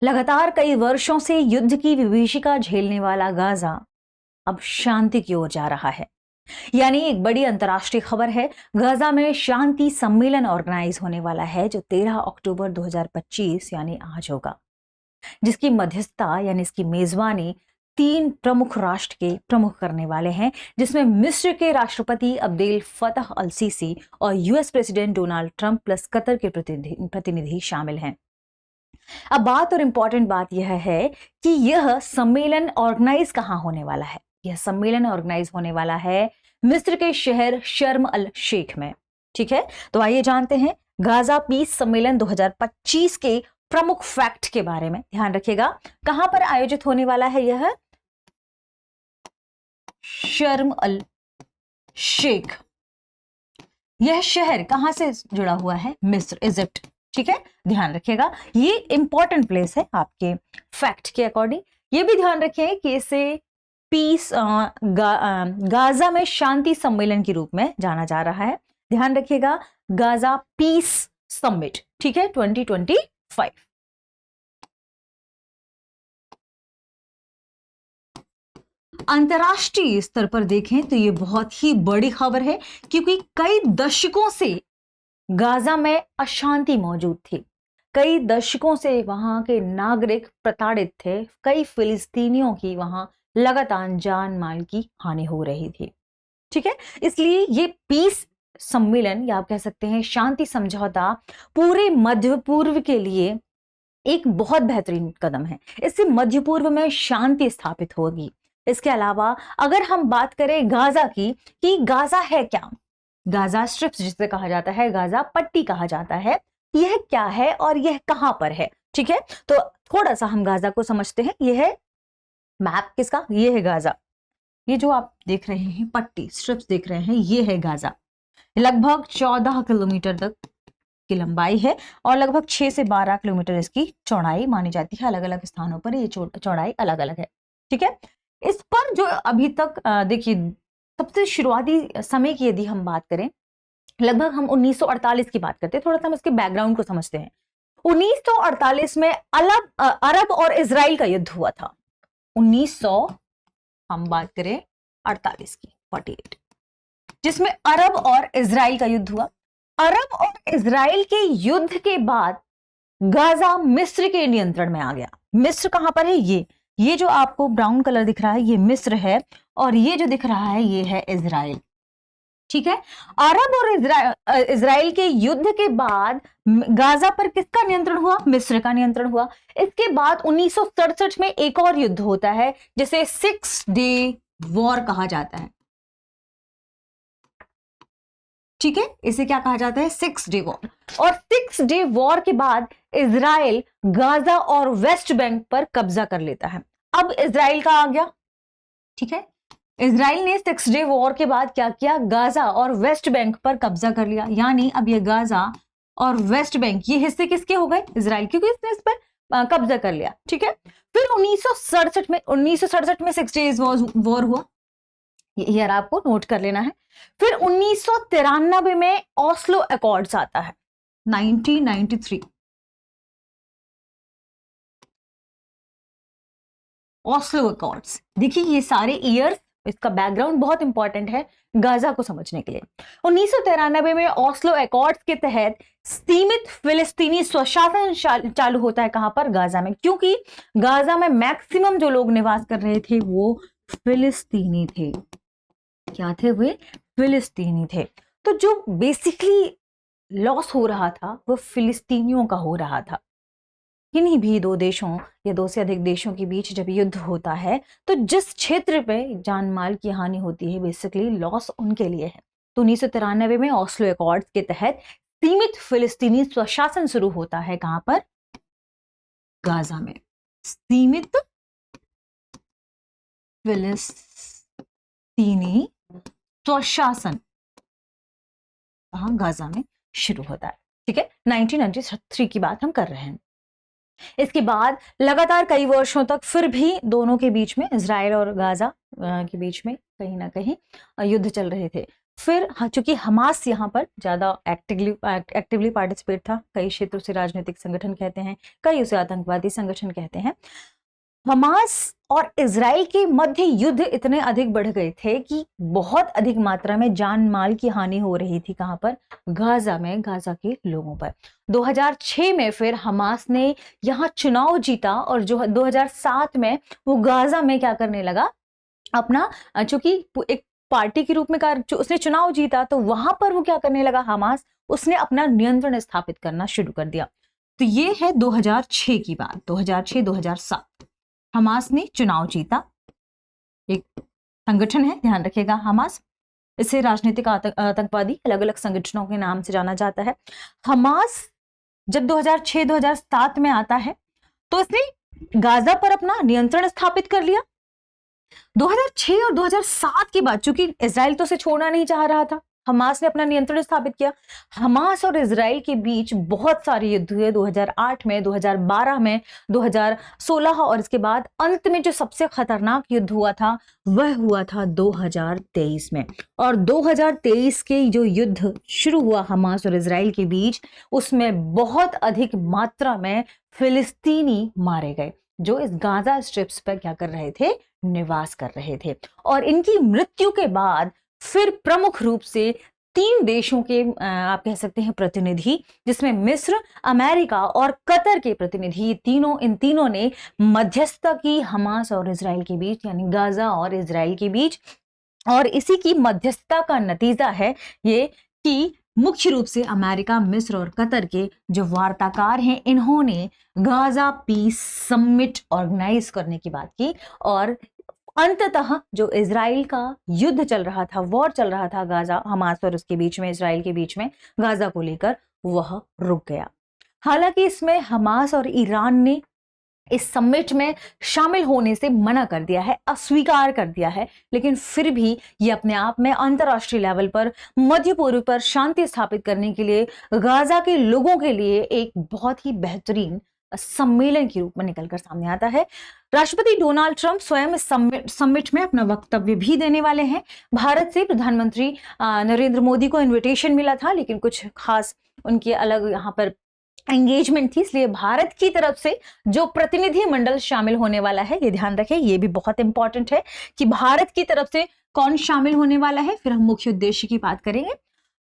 लगातार कई वर्षों से युद्ध की विभीषिका झेलने वाला गाजा अब शांति की ओर जा रहा है। यानी एक बड़ी अंतर्राष्ट्रीय खबर है, गाजा में शांति सम्मेलन ऑर्गेनाइज होने वाला है जो 13 अक्टूबर 2025 यानी आज होगा, जिसकी मध्यस्थता यानी इसकी मेजबानी 3 प्रमुख राष्ट्र के प्रमुख करने वाले हैं, जिसमें मिस्र के राष्ट्रपति अब्देल फतह अल सीसी और US president Donald Trump plus Qatar के प्रतिनिधि शामिल हैं। अब बात और इंपॉर्टेंट बात यह है कि यह सम्मेलन ऑर्गेनाइज कहां होने वाला है। यह सम्मेलन ऑर्गेनाइज होने वाला है मिस्र के शहर शर्म अल शेख में। ठीक है, तो आइए जानते हैं गाजा पीस सम्मेलन 2025 के प्रमुख फैक्ट के बारे में। ध्यान रखिएगा, कहां पर आयोजित होने वाला है यह? शर्म अल शेख। यह शहर कहां से जुड़ा हुआ है? मिस्र, इजिप्ट। ठीक है, ध्यान रखिएगा, ये इंपॉर्टेंट प्लेस है आपके फैक्ट के अकॉर्डिंग। ये भी ध्यान रखिए कि इसे पीस गाजा में शांति सम्मेलन के रूप में जाना जा रहा है। ध्यान रखिएगा, गाजा पीस समिट। ठीक है, 2025। अंतर्राष्ट्रीय स्तर पर देखें तो ये बहुत ही बड़ी खबर है, क्योंकि कई दशकों से गाजा में अशांति मौजूद थी। कई दशकों से वहां के नागरिक प्रताड़ित थे। कई फिलिस्तीनियों की वहां लगातार जान माल की हानि हो रही थी। ठीक है, इसलिए ये पीस सम्मेलन या आप कह सकते हैं शांति समझौता पूरे मध्य पूर्व के लिए एक बहुत बेहतरीन कदम है। इससे मध्य पूर्व में शांति स्थापित होगी। इसके अलावा अगर हम बात करें गाजा की, कि गाजा है क्या? गाजा स्ट्रिप्स जिसे कहा जाता है, गाजा पट्टी कहा जाता है, यह क्या है और यह कहां पर है? ठीक है, तो थोड़ा सा हम गाजा को समझते हैं। यह है मैप किसका? ये है गाजा। ये जो आप देख रहे हैं पट्टी स्ट्रिप्स देख रहे हैं, ये है गाजा। लगभग 14 किलोमीटर तक की लंबाई है और लगभग 6 से 12 किलोमीटर इसकी चौड़ाई मानी जाती है। अलग अलग स्थानों पर ये चौड़ाई अलग अलग है। ठीक है, इस पर जो अभी तक देखिए, सबसे शुरुआती समय की यदि हम बात करें, लगभग हम 1948 की बात करते हैं। थोड़ा सा हम इसके बैकग्राउंड को समझते हैं। 1948 में अरब और इजराइल का युद्ध हुआ था। 1900 हम बात करें 48 की, 48, जिसमें अरब और इजराइल का युद्ध हुआ। अरब और इजराइल के युद्ध के बाद गाजा मिस्र के नियंत्रण में आ गया। मिस्र कहां पर है? ये जो आपको ब्राउन कलर दिख रहा है ये मिस्र है, और ये जो दिख रहा है ये है इजराइल। ठीक है, अरब और इजराइल के युद्ध के बाद गाजा पर किसका नियंत्रण हुआ? मिस्र का नियंत्रण हुआ। इसके बाद 1967 में एक और युद्ध होता है जिसे 6 डे वॉर कहा जाता है। ठीक है, इसे क्या कहा जाता है? 6 डे वॉर। और 6 डे वॉर के बाद इजराइल गाजा और वेस्ट बैंक पर कब्जा कर लेता है। अब इजराइल का आ गया। ठीक है, इजराइल ने 6 डे वॉर के बाद क्या किया? गाजा और वेस्ट बैंक पर कब्जा कर लिया। यानी अब ये गाजा और वेस्ट बैंक ये हिस्से किसके हो गए? इजराइल, क्योंकि इसने इस पर कब्जा कर लिया। ठीक है, फिर 1967 में 6 डेज वॉर हुआ। ये यार आपको नोट कर लेना है। फिर 1993 में ऑस्लो अकॉर्ड्स आता है, 1993। ऑस्लो अकॉर्ड्स, देखिए ये सारे ईयर्स, इसका बैकग्राउंड बहुत इंपॉर्टेंट है गाजा को समझने के लिए। 1993 में ऑस्लो अकॉर्ड्स के तहत सीमित फिलिस्तीनी स्वशासन चालू होता है। कहां पर? गाजा में, क्योंकि गाजा में मैक्सिमम जो लोग निवास कर रहे थे वो फिलिस्तीनी थे। क्या थे? वे फिलिस्तीनी थे। तो जो बेसिकली लॉस हो रहा था वो फिलिस्तीनियों का हो रहा था। किन्हीं भी दो देशों या 2 से अधिक देशों के बीच जब युद्ध होता है तो जिस क्षेत्र पे जान माल की हानि होती है बेसिकली लॉस उनके लिए है। तो 1993 में ऑस्लो अकॉर्ड्स के तहत सीमित फिलिस्तीनी स्वशासन शुरू होता है। कहां पर? गाजा में सीमित फिलिस्तीनी स्वशासन गाजा में शुरू होता है। ठीक है, 1993 की बात हम कर रहे हैं। इसके बाद लगातार कई वर्षों तक फिर भी दोनों के बीच में, इजराइल और गाजा के बीच में कहीं ना कहीं युद्ध चल रहे थे। फिर हाँ, चूंकि हमास यहाँ पर ज्यादा एक्टिवली पार्टिसिपेट था, कई क्षेत्रों से राजनीतिक संगठन कहते हैं, कई उसे आतंकवादी संगठन कहते हैं। हमास और इजराइल के मध्य युद्ध इतने अधिक बढ़ गए थे कि बहुत अधिक मात्रा में जान माल की हानि हो रही थी। कहां पर? गाजा में, गाजा के लोगों पर। 2006 में फिर हमास ने यहां चुनाव जीता और जो 2007 में वो गाजा में क्या करने लगा, अपना, चूंकि एक पार्टी के रूप में उसने चुनाव जीता, तो वहां पर वो क्या करने लगा, हमास, उसने अपना नियंत्रण स्थापित करना शुरू कर दिया। तो ये है 2006 की बात, 2006-2007 हमास ने चुनाव जीता। एक संगठन है, ध्यान रखिएगा, हमास। इसे राजनीतिक आतंकवादी अलग अलग संगठनों के नाम से जाना जाता है। हमास जब 2006-2007 में आता है तो इसने गाजा पर अपना नियंत्रण स्थापित कर लिया। 2006 और 2007 के बाद, चूंकि इजराइल तो उसे छोड़ना नहीं चाह रहा था, हमास ने अपना नियंत्रण स्थापित किया। हमास और इजराइल के बीच बहुत सारे युद्ध हुए, 2008 में, 2012 में, 2016 और इसके बाद अंत में जो सबसे खतरनाक युद्ध हुआ था वह हुआ था 2023 में। और 2023 के जो युद्ध शुरू हुआ हमास और इजराइल के बीच, उसमें बहुत अधिक मात्रा में फिलिस्तीनी मारे गए जो इस गाजा स्ट्रिप्स पर क्या कर रहे थे, निवास कर रहे थे। और इनकी मृत्यु के बाद फिर प्रमुख रूप से 3 देशों के आप कह सकते हैं प्रतिनिधि, जिसमें मिस्र, अमेरिका और कतर के प्रतिनिधि, इन तीनों ने मध्यस्थता की हमास और इजराइल के बीच, यानी गाजा और इजराइल के बीच। और इसी की मध्यस्थता का नतीजा है ये कि मुख्य रूप से अमेरिका, मिस्र और कतर के जो वार्ताकार हैं, इन्होंने गाजा पीस समिट ऑर्गेनाइज करने की बात की। और अंततः जो इजराइल का युद्ध चल रहा था, वॉर चल रहा था गाजा, हमास और उसके बीच में, इजराइल के बीच में, गाजा को लेकर, वह रुक गया। हालांकि इसमें हमास और ईरान ने इस समिट में शामिल होने से मना कर दिया है, अस्वीकार कर दिया है, लेकिन फिर भी ये अपने आप में अंतर्राष्ट्रीय लेवल पर मध्य पूर्व पर शांति स्थापित करने के लिए, गाजा के लोगों के लिए एक बहुत ही बेहतरीन सम्मेलन के रूप में निकलकर सामने आता है। राष्ट्रपति डोनाल्ड ट्रंप स्वयं इस समिट में अपना वक्तव्य भी देने वाले हैं। भारत से प्रधानमंत्री नरेंद्र मोदी को इन्विटेशन मिला था, लेकिन कुछ खास उनकी अलग यहाँ पर एंगेजमेंट थी, इसलिए भारत की तरफ से जो प्रतिनिधि मंडल शामिल होने वाला है, ये ध्यान रखें, ये भी बहुत इंपॉर्टेंट है कि भारत की तरफ से कौन शामिल होने वाला है। फिर हम मुख्य उद्देश्य की बात करेंगे।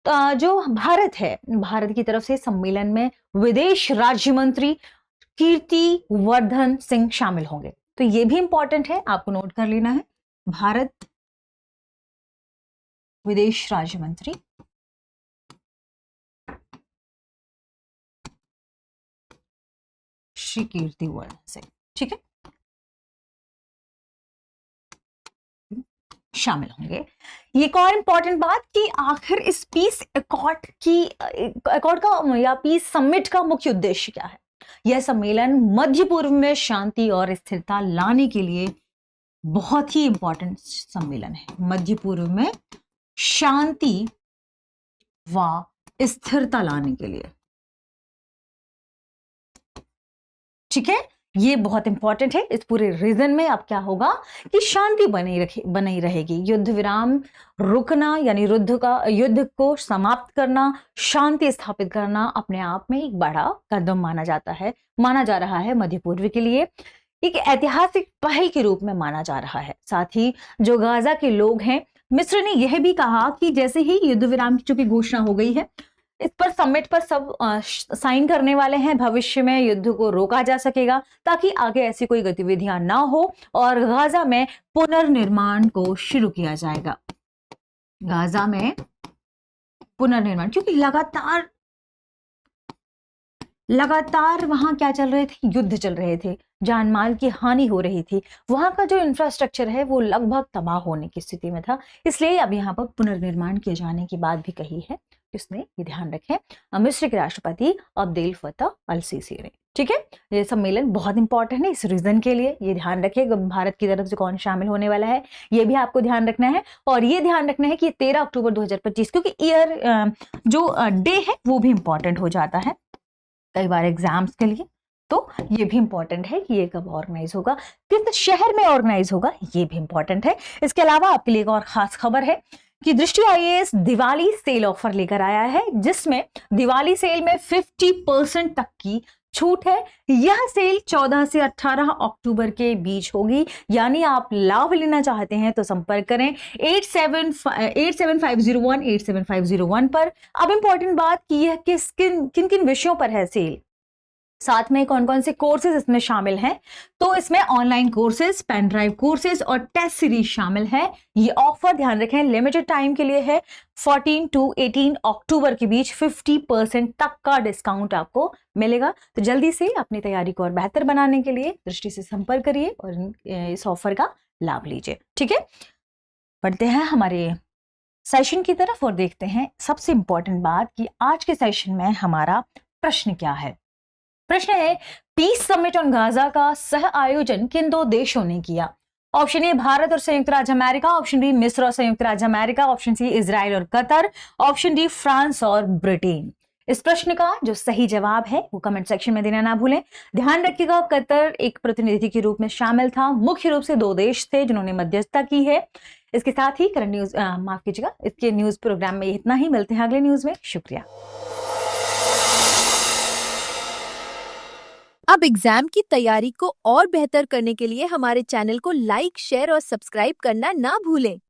तो जो भारत है, भारत की तरफ से सम्मेलन में विदेश राज्य मंत्री कीर्ति वर्धन सिंह शामिल होंगे, तो ये भी इंपॉर्टेंट है, आपको नोट कर लेना है। भारत विदेश राज्य मंत्री श्री कीर्ति वर्धन सिंह, ठीक है, शामिल होंगे। ये एक और इंपॉर्टेंट बात कि आखिर इस पीस अकॉर्ड का या पीस समिट का मुख्य उद्देश्य क्या है। यह सम्मेलन मध्य पूर्व में शांति और स्थिरता लाने के लिए बहुत ही इंपॉर्टेंट सम्मेलन है। मध्य पूर्व में शांति व स्थिरता लाने के लिए, ठीक है, ये बहुत इंपॉर्टेंट है। इस पूरे रीजन में अब क्या होगा कि शांति बनी रहेगी, युद्ध विराम रुकना, यानी युद्ध को समाप्त करना, शांति स्थापित करना अपने आप में एक बड़ा कदम माना जा रहा है मध्य पूर्व के लिए, एक ऐतिहासिक पहल के रूप में माना जा रहा है। साथ ही जो गाजा के लोग हैं, मिस्र ने यह भी कहा कि जैसे ही युद्ध विराम की चूंकि घोषणा हो गई है, इस पर समिट पर सब साइन करने वाले हैं, भविष्य में युद्ध को रोका जा सकेगा ताकि आगे ऐसी कोई गतिविधियां ना हो और गाजा में पुनर्निर्माण को शुरू किया जाएगा। गाजा में पुनर्निर्माण, क्योंकि लगातार वहां क्या चल रहे थे, युद्ध चल रहे थे, जान माल की हानि हो रही थी, वहां का जो इंफ्रास्ट्रक्चर है वो लगभग तबाह होने की स्थिति में था। इसलिए अब यहाँ पर पुनर्निर्माण किए जाने की बात भी कही है, किसने, ये ध्यान रखें, मिस्र के राष्ट्रपति अब्देल फत्ताह अल सीसी ने, ठीक है। ये सम्मेलन बहुत इंपॉर्टेंट है इस रीजन के लिए, ये ध्यान रखिए भारत की तरफ से कौन शामिल होने वाला है, ये भी आपको ध्यान रखना है। और ये ध्यान रखना है कि 13 अक्टूबर 2025, क्योंकि ईयर जो डे है वो भी इंपॉर्टेंट हो जाता है कई बार एग्जाम्स के लिए, तो ये भी इंपॉर्टेंट है कि ये कब ऑर्गेनाइज होगा, किस शहर में ऑर्गेनाइज होगा, ये भी इंपॉर्टेंट है। इसके अलावा आपके लिए एक और खास खबर है कि दृष्टि आईएएस दिवाली सेल ऑफर लेकर आया है, जिसमें दिवाली सेल में 50% तक की छूट है। यह सेल 14 से 18 अक्टूबर के बीच होगी, यानी आप लाभ लेना चाहते हैं तो संपर्क करें 8750187501 पर। अब इंपॉर्टेंट बात की है कि किन किन विषयों पर है सेल, साथ में कौन कौन से कोर्सेज इसमें शामिल हैं। तो इसमें online courses, pen drive courses और टेस्ट सीरीज शामिल है। ये ऑफर ध्यान रखें लिमिटेड टाइम के लिए है, 14 to 18 अक्टूबर के बीच 50% तक का डिस्काउंट आपको मिलेगा। तो जल्दी से अपनी तैयारी को और बेहतर बनाने के लिए दृष्टि से संपर्क करिए और इस ऑफर का लाभ लीजिए। ठीक है, बढ़ते हैं हमारे सेशन की तरफ और देखते हैं सबसे इंपॉर्टेंट बात कि आज के सेशन में हमारा प्रश्न क्या है। प्रश्न है, पीस समिट ऑन गाजा का सह आयोजन किन दो देशों ने किया? ऑप्शन ए भारत और संयुक्त राज्य अमेरिका, ऑप्शन बी मिस्र और संयुक्त राज्य अमेरिका, ऑप्शन सी इजराइल और कतर, ऑप्शन डी फ्रांस और ब्रिटेन। इस प्रश्न का जो सही जवाब है वो कमेंट सेक्शन में देना ना भूलें। ध्यान रखिएगा, कतर एक प्रतिनिधि के रूप में शामिल था। मुख्य रूप से दो देश थे जिन्होंने मध्यस्थता की है। इसके साथ ही करंट न्यूज माफ कीजिएगा, इसके न्यूज प्रोग्राम में इतना ही। मिलते हैं अगले न्यूज में। शुक्रिया। अब एग्जाम की तैयारी को और बेहतर करने के लिए हमारे चैनल को लाइक, शेयर और सब्सक्राइब करना ना भूलें।